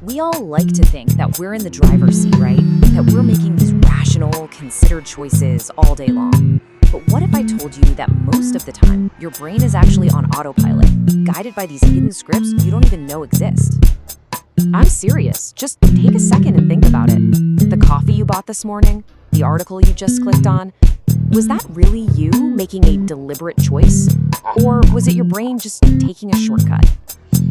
We all like to think that we're in the driver's seat, right? That we're making these rational, considered choices all day long. But what if I told you that most of the time, your brain is actually on autopilot, guided by these hidden scripts you don't even know exist? I'm serious. Just take a second and think about it. The coffee you bought this morning, the article you just clicked on, was that really you making a deliberate choice? Or was it your brain just taking a shortcut?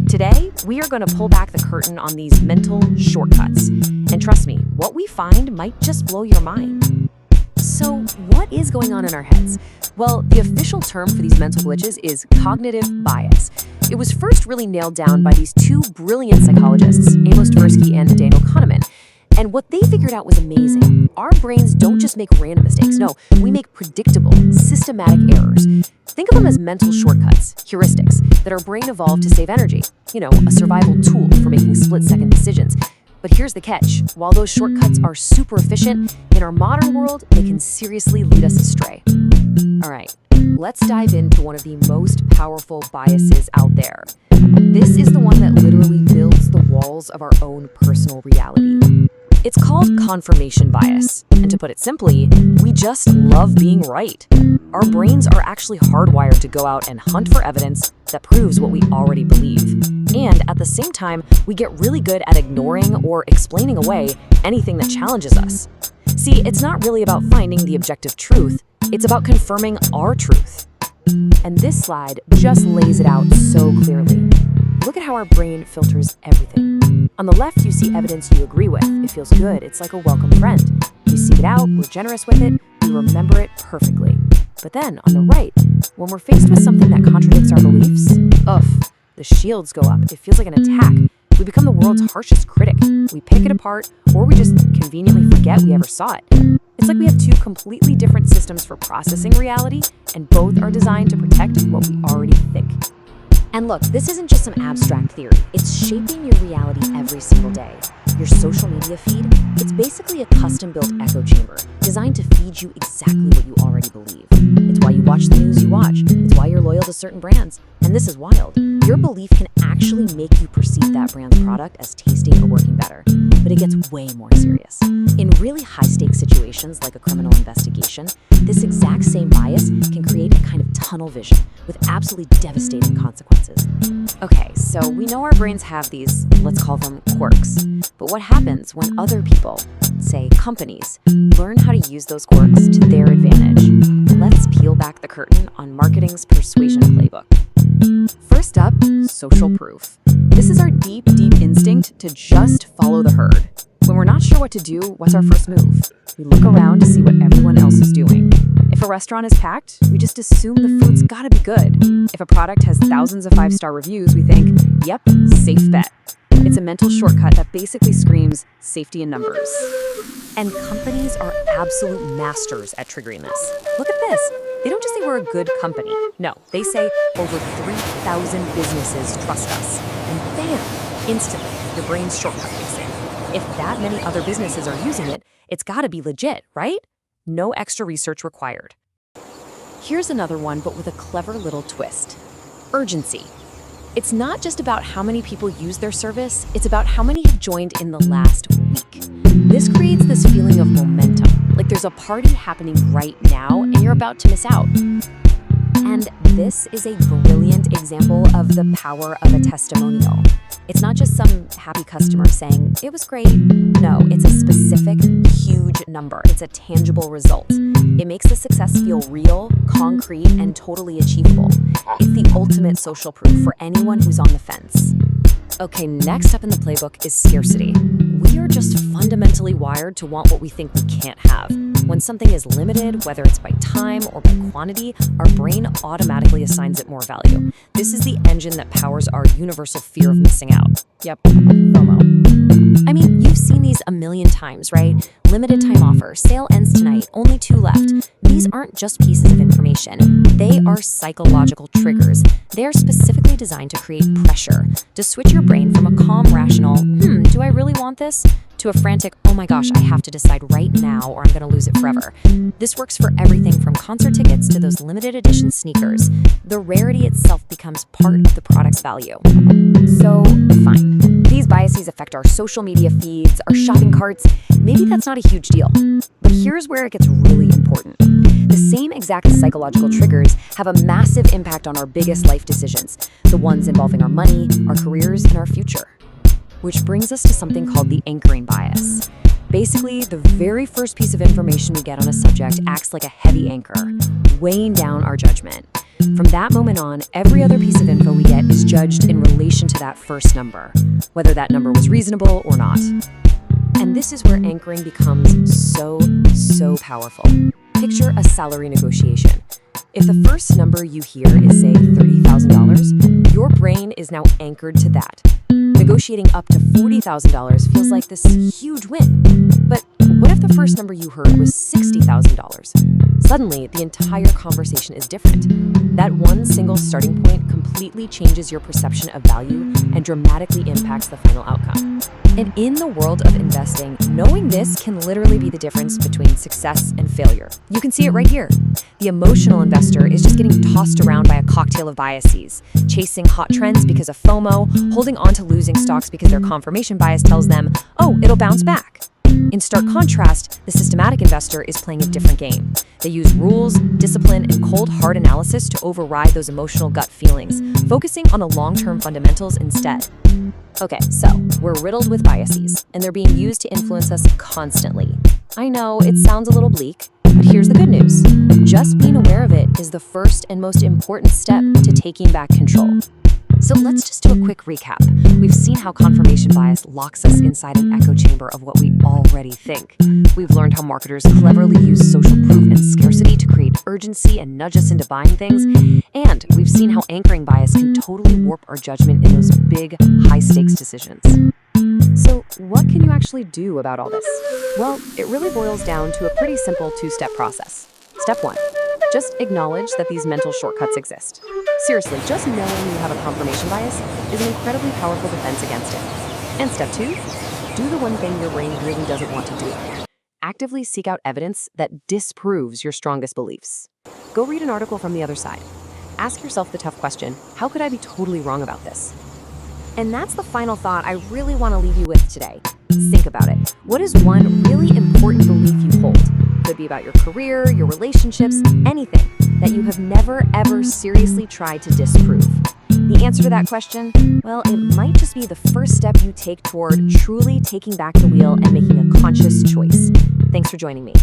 Today, we are going to pull back the curtain on these mental shortcuts. And trust me, what we find might just blow your mind. So, what is going on in our heads? Well, the official term for these mental glitches is cognitive bias. It was first really nailed down by these two brilliant psychologists, Amos Tversky and Daniel Kahneman. And what they figured out was amazing. Our brains don't just make random mistakes. No, we make predictable, systematic errors. Think of them as mental shortcuts, heuristics, that our brain evolved to save energy. You know, a survival tool for making split-second decisions. But here's the catch. While those shortcuts are super efficient, in our modern world, they can seriously lead us astray. All right, let's dive into one of the most powerful biases out there. This is the one that literally builds the walls of our own personal reality. It's called confirmation bias. And to put it simply, we just love being right. Our brains are actually hardwired to go out and hunt for evidence that proves what we already believe. And at the same time, we get really good at ignoring or explaining away anything that challenges us. See, it's not really about finding the objective truth, it's about confirming our truth. And this slide just lays it out so clearly. Look at how our brain filters everything. On the left, you see evidence you agree with. It feels good. It's like a welcome friend. We seek it out, we're generous with it, we remember it perfectly. But then, on the right, when we're faced with something that contradicts our beliefs, the shields go up. It feels like an attack. We become the world's harshest critic. We pick it apart, or we just conveniently forget we ever saw it. It's like we have two completely different systems for processing reality, and both are designed to protect what we already think. And look, this isn't just some abstract theory. It's shaping your reality every single day. Your social media feed, it's basically a custom-built echo chamber designed to feed you exactly what you already believe. It's why you watch the news you watch. It's why you're loyal to certain brands. And this is wild. Your belief can actually make you perceive that brand's product as tasting or working better. But it gets way more serious. In really high-stakes situations like a criminal investigation, this exact same bias can create a kind of tunnel vision with absolutely devastating consequences. Okay, so we know our brains have these, let's call them quirks. But what happens when other people, say companies, learn how to use those quirks to their advantage? Let's peel back the curtain on marketing's persuasion playbook. First up, social proof. This is our deep, deep instinct to just follow the herd. When we're not sure what to do, what's our first move? We look around to see what everyone else is doing. If a restaurant is packed, we just assume the food's gotta be good. If a product has thousands of 5-star reviews, we think, yep, safe bet. It's a mental shortcut that basically screams safety in numbers. And companies are absolute masters at triggering this. Look at this. They don't just say we're a good company. No, they say over 3,000 businesses trust us. And bam, instantly, your brain's shortcut kicks in. If that many other businesses are using it, it's gotta be legit, right? No extra research required. Here's another one, but with a clever little twist. Urgency. It's not just about how many people use their service, it's about how many have joined in the last week. This creates this feeling of momentum, like there's a party happening right now and you're about to miss out. And this is a brilliant example of the power of a testimonial. It's not just some happy customer saying, it was great. No, it's a specific, huge number. It's a tangible result. It makes the success feel real, concrete, and totally achievable. It's the ultimate social proof for anyone who's on the fence. Okay, next up in the playbook is scarcity. We are just fundamentally wired to want what we think we can't have. When something is limited, whether it's by time or by quantity, our brain automatically assigns it more value. This is the engine that powers our universal fear of missing out. Yep, FOMO. I mean, you've seen these a million times, right? Limited time offer, sale ends tonight, only 2 left. These aren't just pieces of information. They are psychological triggers. They're specifically designed to create pressure, to switch your brain from a calm, rational, do I really want this, to a frantic, oh my gosh, I have to decide right now or I'm going to lose it forever. This works for everything from concert tickets to those limited edition sneakers. The rarity itself becomes part of the product's value. So, fine. These biases affect our social media feeds, our shopping carts. Maybe that's not a huge deal. But here's where it gets really important. The same exact psychological triggers have a massive impact on our biggest life decisions, the ones involving our money, our careers, and our future. Which brings us to something called the anchoring bias. Basically, the very first piece of information we get on a subject acts like a heavy anchor, weighing down our judgment. From that moment on, every other piece of info we get is judged in relation to that first number, whether that number was reasonable or not. And this is where anchoring becomes so powerful. Picture a salary negotiation. If the first number you hear is, say, $30,000, your brain is now anchored to that. Negotiating up to $40,000 feels like this huge win. But what if the first number you heard was $60,000? Suddenly, the entire conversation is different. That one single starting point completely changes your perception of value and dramatically impacts the final outcome. And in the world of investing, knowing this can literally be the difference between success and failure. You can see it right here. The emotional investor is just getting tossed around by a cocktail of biases, chasing hot trends because of FOMO, holding on to losing stocks because their confirmation bias tells them, oh, it'll bounce back. In stark contrast, the systematic investor is playing a different game. They use rules, discipline, and cold, hard analysis to override those emotional gut feelings, focusing on the long-term fundamentals instead. Okay, so we're riddled with biases, and they're being used to influence us constantly. I know it sounds a little bleak, but here's the good news. Just being aware of it is the first and most important step to taking back control. So let's just do a quick recap. We've seen how confirmation bias locks us inside an echo chamber of what we already think. We've learned how marketers cleverly use social proof and scarcity to create urgency and nudge us into buying things. And we've seen how anchoring bias can totally warp our judgment in those big, high-stakes decisions. So what can you actually do about all this? Well, it really boils down to a pretty simple two-step process. Step 1. Just acknowledge that these mental shortcuts exist. Seriously, just knowing you have a confirmation bias is an incredibly powerful defense against it. And step 2, do the one thing your brain really doesn't want to do. Actively seek out evidence that disproves your strongest beliefs. Go read an article from the other side. Ask yourself the tough question, how could I be totally wrong about this? And that's the final thought I really want to leave you with today. Think about it. What is one really important belief you hold? Could be about your career, your relationships, anything that you have never, ever seriously tried to disprove. The answer to that question? Well, it might just be the first step you take toward truly taking back the wheel and making a conscious choice. Thanks for joining me.